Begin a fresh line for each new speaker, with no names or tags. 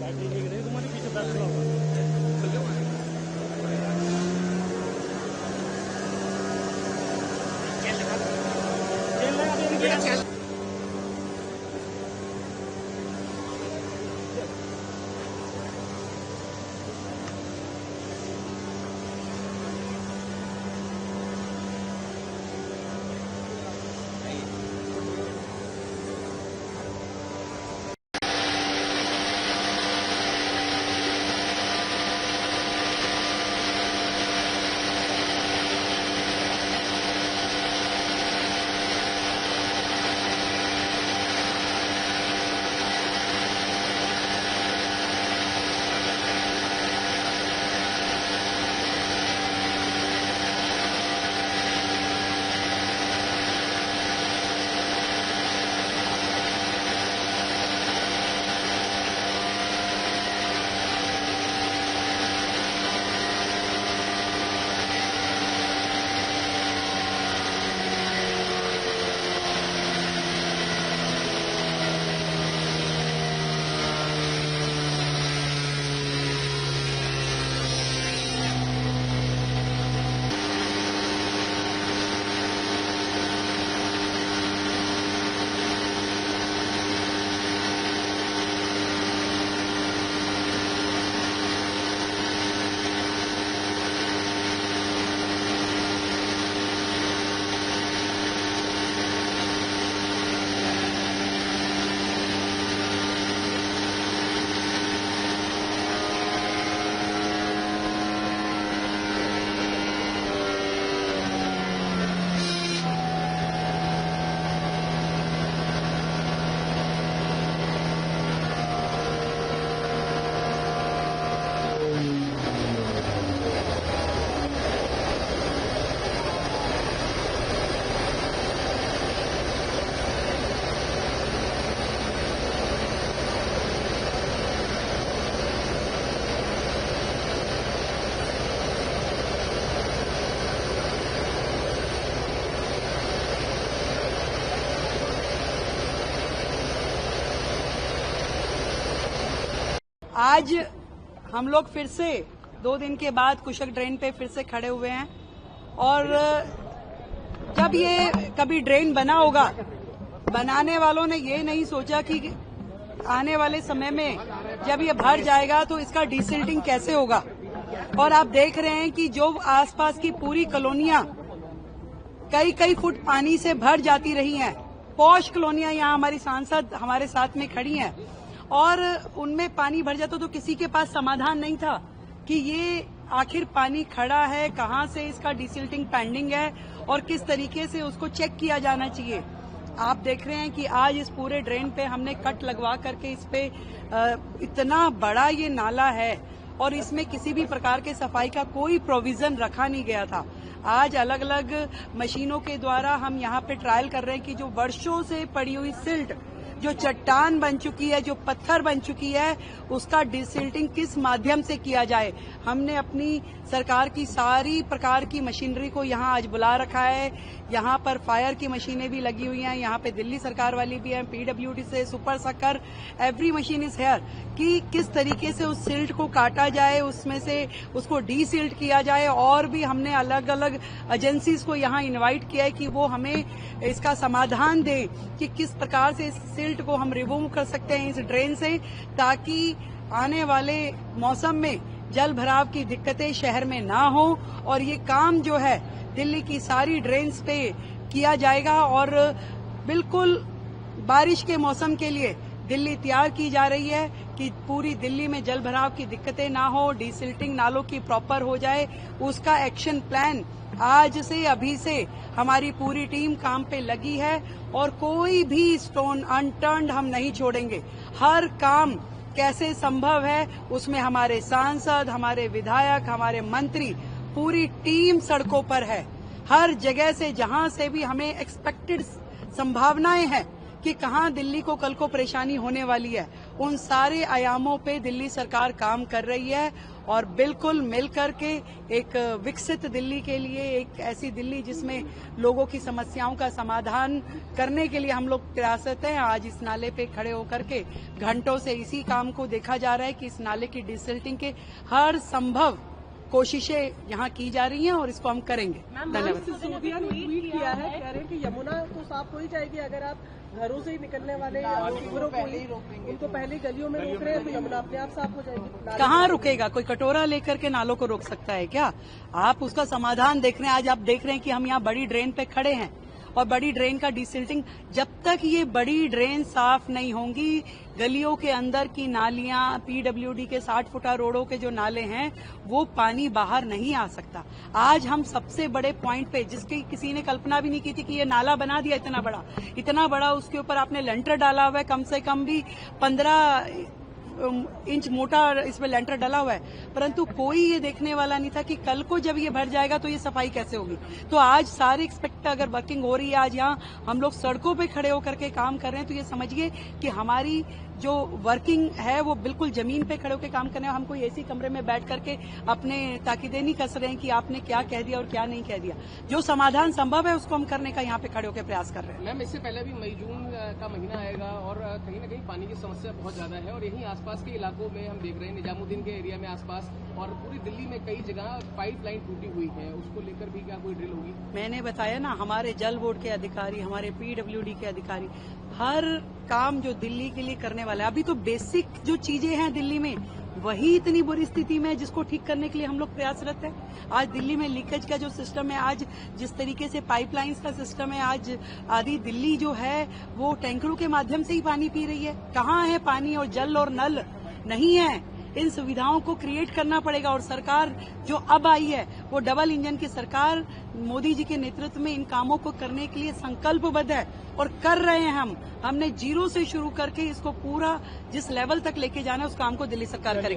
तुम्हारे पीछे बैठ खड़ा होगा।
आज हम लोग फिर से 2 दिन के बाद कुशक ड्रेन पे फिर से खड़े हुए हैं और जब ये कभी ड्रेन बना होगा, बनाने वालों ने ये नहीं सोचा कि आने वाले समय में जब ये भर जाएगा तो इसका डिसिल्टिंग कैसे होगा। और आप देख रहे हैं कि जो आसपास की पूरी कॉलोनियां कई फुट पानी से भर जाती रही हैं। पॉश कॉलोनियां यहाँ हमारी सांसद हमारे साथ में खड़ी हैं और उनमें पानी भर जाता तो किसी के पास समाधान नहीं था कि ये आखिर पानी खड़ा है, कहां से इसका डिसिल्टिंग पेंडिंग है और किस तरीके से उसको चेक किया जाना चाहिए। आप देख रहे हैं कि आज इस पूरे ड्रेन पे हमने कट लगवा करके इस पे इतना बड़ा ये नाला है और इसमें किसी भी प्रकार के सफाई का कोई प्रोविजन रखा नहीं गया था। आज अलग अलग मशीनों के द्वारा हम यहाँ पे ट्रायल कर रहे हैं कि जो वर्षों से पड़ी हुई सिल्ट, जो चट्टान बन चुकी है, जो पत्थर बन चुकी है, उसका डिसिल्टिंग किस माध्यम से किया जाए। हमने अपनी सरकार की सारी प्रकार की मशीनरी को यहाँ आज बुला रखा है। यहाँ पर फायर की मशीनें भी लगी हुई हैं, यहाँ पे दिल्ली सरकार वाली भी है, पीडब्ल्यूडी से super sucker, every machine is here कि किस तरीके से उस सिल्ट को काटा जाए, उसमें से उसको डीसिल्ट किया जाए। और भी हमने अलग अलग एजेंसीज को यहाँ इन्वाइट किया है कि वो हमें इसका समाधान दें कि किस प्रकार से इस सिल्ट को हम रिमूव कर सकते हैं इस ड्रेन से, ताकि आने वाले मौसम में जल भराव की दिक्कतें शहर में ना हो। और ये काम जो है दिल्ली की सारी ड्रेन्स पे किया जाएगा और बिल्कुल बारिश के मौसम के लिए दिल्ली तैयार की जा रही है कि पूरी दिल्ली में जल भराव की दिक्कतें ना हो, डिसिल्टिंग नालों की प्रॉपर हो जाए। उसका एक्शन प्लान आज से अभी से हमारी पूरी टीम काम पे लगी है और कोई भी स्टोन अनटर्न्ड हम नहीं छोड़ेंगे। हर काम कैसे संभव है उसमें हमारे सांसद, हमारे विधायक, हमारे मंत्री, पूरी टीम सड़कों पर है। हर जगह से जहां से भी हमें एक्सपेक्टेड संभावनाएं हैं कि कहां दिल्ली को कल को परेशानी होने वाली है, उन सारे आयामों पे दिल्ली सरकार काम कर रही है और बिल्कुल मिल करके एक विकसित दिल्ली के लिए, एक ऐसी दिल्ली जिसमें लोगों की समस्याओं का समाधान करने के लिए हम लोग प्रयासरत हैं। आज इस नाले पे खड़े होकर के घंटों से इसी काम को देखा जा रहा है कि इस नाले की डिसिल्टिंग के हर संभव कोशिशें यहाँ की जा रही हैं और इसको हम करेंगे। धन्यवाद।
सिसोदिया ने ट्वीट किया है, कह रहे हैं कि यमुना तो साफ हो ही जाएगी अगर आप घरों से ही निकलने वाले टीवरों को उनको पहले गलियों में रोक रहे हैं तो यमुना अपने आप साफ हो जाएगी।
कहाँ रुकेगा? कोई कटोरा लेकर के नालों को रोक सकता है क्या? आप उसका समाधान देख रहे हैं। आज आप देख रहे हैं कि हम यहाँ बड़ी ड्रेन पे खड़े हैं और बड़ी ड्रेन का डिसिल्टिंग, जब तक ये बड़ी ड्रेन साफ नहीं होंगी, गलियों के अंदर की नालियां, पीडब्ल्यूडी के 60 फुटा रोडों के जो नाले हैं वो पानी बाहर नहीं आ सकता। आज हम सबसे बड़े पॉइंट पे, जिसकी किसी ने कल्पना भी नहीं की थी कि ये नाला बना दिया इतना बड़ा, उसके ऊपर आपने लेंटर डाला हुआ है, कम से कम भी 15 इंच मोटा इसमें लेंटर डला हुआ है, परंतु कोई ये देखने वाला नहीं था कि कल को जब ये भर जाएगा तो ये सफाई कैसे होगी। तो आज सारे एक्सपेक्ट अगर वर्किंग हो रही है, आज यहाँ हम लोग सड़कों पे खड़े होकर के काम कर रहे हैं, तो ये समझिए कि हमारी जो वर्किंग है वो बिल्कुल जमीन पे खड़े होकर काम करने। हम कोई ऐसी कमरे में बैठ करके अपने ताकीदें नहीं कस रहे हैं कि आपने क्या कह दिया और क्या नहीं कह दिया। जो समाधान संभव है उसको हम करने का यहाँ पे खड़े होकर प्रयास कर रहे हैं।
मैम, इससे पहले भी मई जून का महीना आएगा और कहीं ना कहीं पानी की समस्या बहुत ज्यादा है और यहीं आसपास के इलाकों में हम देख रहे हैं, निजामुद्दीन के एरिया में आसपास और पूरी दिल्ली में कई जगह पाइपलाइन टूटी हुई है, उसको लेकर भी क्या कोई ड्रिल होगी? मैंने
बताया ना, हमारे जल बोर्ड के अधिकारी, हमारे पीडब्ल्यूडी के अधिकारी हर काम जो दिल्ली के लिए करने वाला है। अभी तो बेसिक जो चीजें हैं दिल्ली में वही इतनी बुरी स्थिति में है जिसको ठीक करने के लिए हम लोग प्रयासरत हैं। आज दिल्ली में लीकेज का जो सिस्टम है, आज जिस तरीके से पाइपलाइंस का सिस्टम है, आज आधी दिल्ली जो है वो टैंकरों के माध्यम से ही पानी पी रही है। कहाँ है पानी और जल और नल? नहीं है। इन सुविधाओं को क्रिएट करना पड़ेगा और सरकार जो अब आई है वो डबल इंजन की सरकार मोदी जी के नेतृत्व में इन कामों को करने के लिए संकल्पबद्ध है और कर रहे हैं। हमने जीरो से शुरू करके इसको पूरा जिस लेवल तक लेके जाना है उस काम को दिल्ली सरकार करेगी।